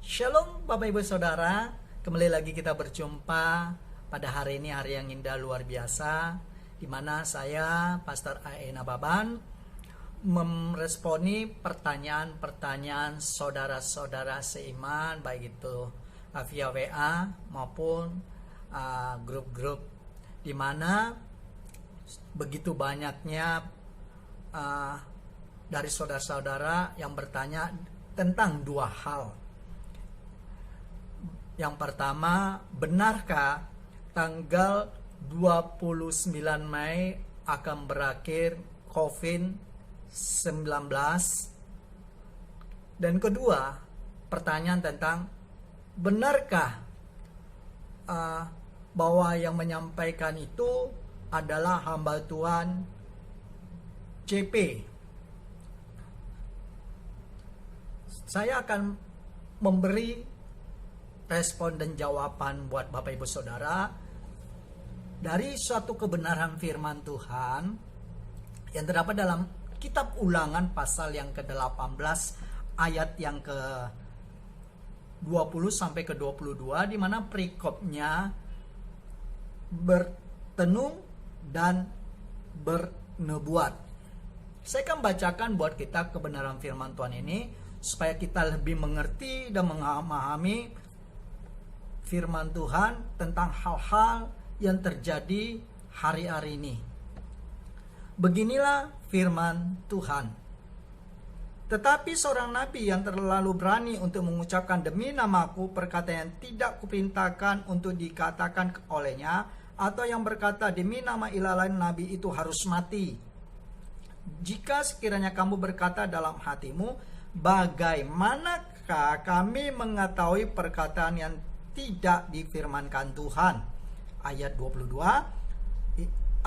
Shalom Bapak Ibu Saudara, kembali lagi kita berjumpa pada hari ini, hari yang indah luar biasa, di mana saya, Pastor A.E. Nababan, meresponi pertanyaan-pertanyaan saudara-saudara seiman, baik itu via WA maupun grup-grup, di mana begitu banyaknya dari saudara-saudara yang bertanya tentang dua hal. Yang pertama, benarkah tanggal 29 Mei akan berakhir COVID-19? Dan kedua, pertanyaan tentang benarkah bahwa yang menyampaikan itu adalah hamba Tuhan CP? Saya akan memberi respon dan jawaban buat Bapak Ibu Saudara dari suatu kebenaran firman Tuhan yang terdapat dalam kitab Ulangan pasal yang ke-18 ayat yang ke-20 sampai ke-22, di mana perikopnya bertenung dan bernubuat. Saya akan bacakan buat kita kebenaran firman Tuhan ini supaya kita lebih mengerti dan memahami firman Tuhan tentang hal-hal yang terjadi hari-hari ini. Beginilah firman Tuhan. Tetapi seorang nabi yang terlalu berani untuk mengucapkan demi namaku perkataan yang tidak kuperintahkan untuk dikatakan olehnya, atau yang berkata demi nama ilah lain, nabi itu harus mati. Jika sekiranya kamu berkata dalam hatimu, bagaimanakah kami mengetahui perkataan yang tidak difirmankan Tuhan? Ayat 22,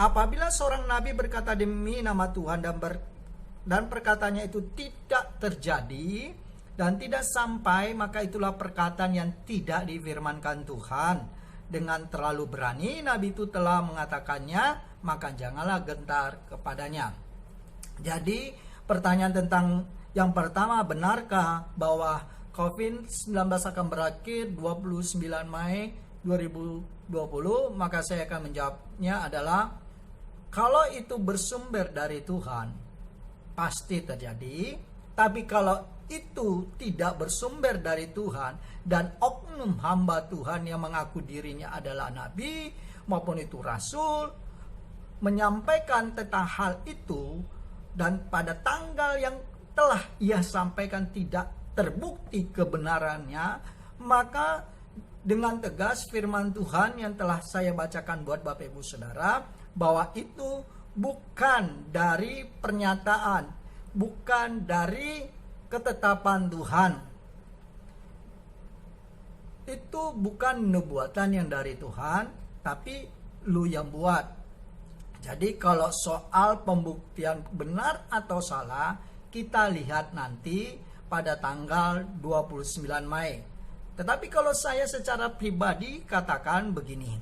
apabila seorang nabi berkata demi nama Tuhan dan perkataannya itu tidak terjadi dan tidak sampai, maka itulah perkataan yang tidak difirmankan Tuhan. Dengan terlalu berani nabi itu telah mengatakannya, maka janganlah gentar kepadanya. Jadi pertanyaan tentang yang pertama, benarkah bahwa COVID-19 akan berakhir 29 Mei 2020? Maka saya akan menjawabnya adalah, kalau itu bersumber dari Tuhan, pasti terjadi. Tapi kalau itu tidak bersumber dari Tuhan dan oknum hamba Tuhan yang mengaku dirinya adalah nabi maupun itu rasul menyampaikan tentang hal itu, dan pada tanggal yang telah ia sampaikan tidak terbukti kebenarannya, maka dengan tegas firman Tuhan yang telah saya bacakan buat Bapak Ibu Saudara, bahwa itu bukan dari pernyataan, bukan dari ketetapan Tuhan. Itu bukan nubuatan yang dari Tuhan, tapi lu yang buat. Jadi kalau soal pembuktian benar atau salah, kita lihat nanti pada tanggal 29 Mei. Tetapi kalau saya secara pribadi katakan begini,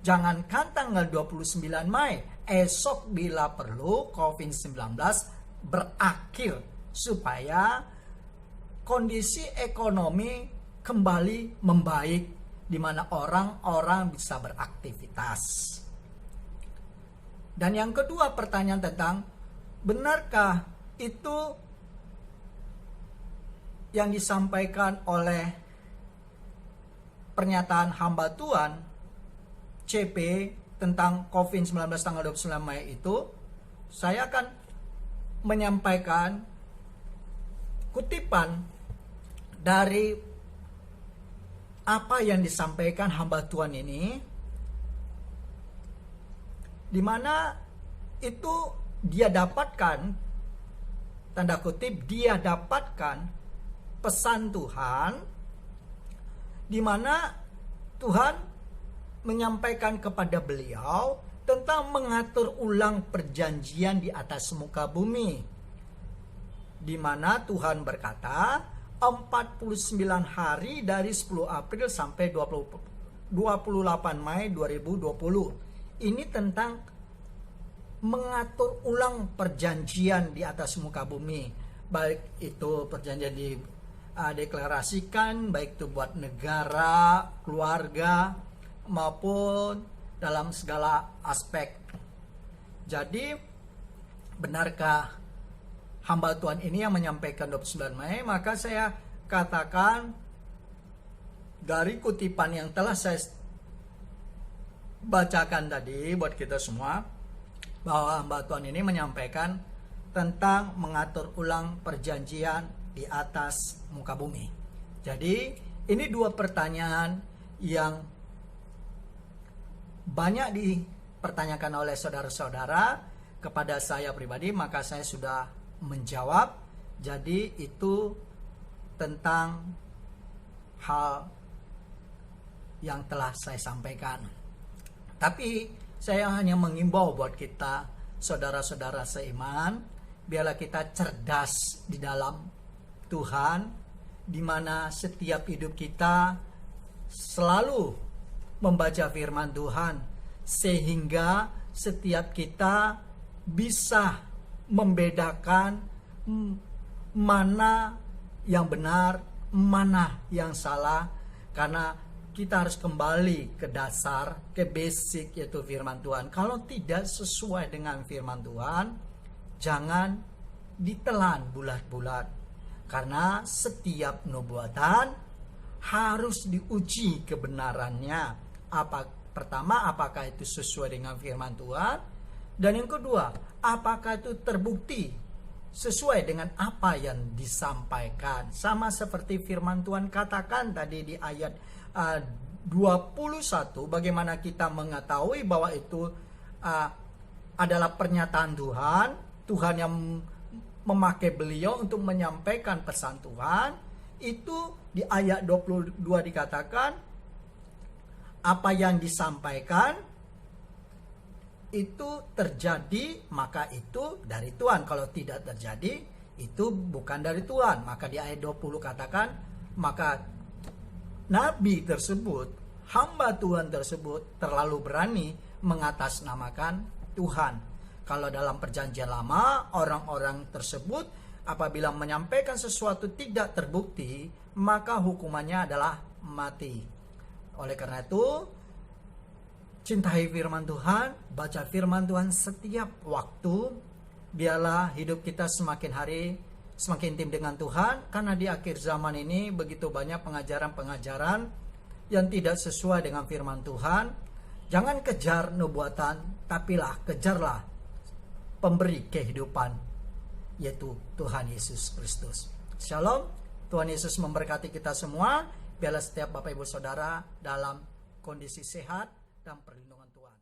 jangankan tanggal 29 Mei, esok bila perlu COVID-19 berakhir supaya kondisi ekonomi kembali membaik, di mana orang-orang bisa beraktivitas. Dan yang kedua, pertanyaan tentang benarkah itu yang disampaikan oleh pernyataan hamba Tuhan CP tentang COVID-19 tanggal 29 Mei itu. Saya akan menyampaikan kutipan dari apa yang disampaikan hamba Tuhan ini, di mana itu dia dapatkan, tanda kutip, dia dapatkan pesan Tuhan, di mana Tuhan menyampaikan kepada beliau tentang mengatur ulang perjanjian di atas muka bumi, di mana Tuhan berkata 49 hari dari 10 April sampai 28 Mei 2020. Ini tentang mengatur ulang perjanjian di atas muka bumi, baik itu perjanjian di deklarasikan, baik itu buat negara, keluarga, maupun dalam segala aspek. Jadi benarkah hamba Tuhan ini yang menyampaikan 29 Mei? Maka saya katakan dari kutipan yang telah saya bacakan tadi buat kita semua, bahwa hamba Tuhan ini menyampaikan tentang mengatur ulang perjanjian di atas muka bumi. Jadi ini dua pertanyaan yang banyak dipertanyakan oleh saudara-saudara kepada saya pribadi, maka saya sudah menjawab. Jadi itu tentang hal yang telah saya sampaikan. Tapi saya hanya mengimbau buat kita saudara-saudara seiman, biarlah kita cerdas di dalam Tuhan, di mana setiap hidup kita selalu membaca firman Tuhan, sehingga setiap kita bisa membedakan mana yang benar, mana yang salah, karena kita harus kembali ke dasar, ke basic, yaitu firman Tuhan. Kalau tidak sesuai dengan firman Tuhan, jangan ditelan bulat-bulat, karena setiap nubuatan harus diuji kebenarannya. Pertama, apakah itu sesuai dengan firman Tuhan, dan yang kedua, apakah itu terbukti sesuai dengan apa yang disampaikan. Sama seperti firman Tuhan katakan tadi di ayat 21, bagaimana kita mengetahui bahwa itu adalah pernyataan Tuhan, Tuhan yang memakai beliau untuk menyampaikan pesan Tuhan. Itu di ayat 22 dikatakan, apa yang disampaikan itu terjadi, maka itu dari Tuhan. Kalau tidak terjadi, itu bukan dari Tuhan. Maka di ayat 20 katakan, maka nabi tersebut, hamba Tuhan tersebut terlalu berani mengatasnamakan Tuhan. Kalau dalam perjanjian lama, orang-orang tersebut apabila menyampaikan sesuatu tidak terbukti, maka hukumannya adalah mati. Oleh karena itu, cintai firman Tuhan, baca firman Tuhan setiap waktu. Biarlah hidup kita semakin hari semakin intim dengan Tuhan, karena di akhir zaman ini begitu banyak pengajaran-pengajaran yang tidak sesuai dengan firman Tuhan. Jangan kejar nubuatan, tapilah kejarlah pemberi kehidupan, yaitu Tuhan Yesus Kristus. Shalom, Tuhan Yesus memberkati kita semua. Biarlah setiap Bapak Ibu Saudara dalam kondisi sehat dan perlindungan Tuhan.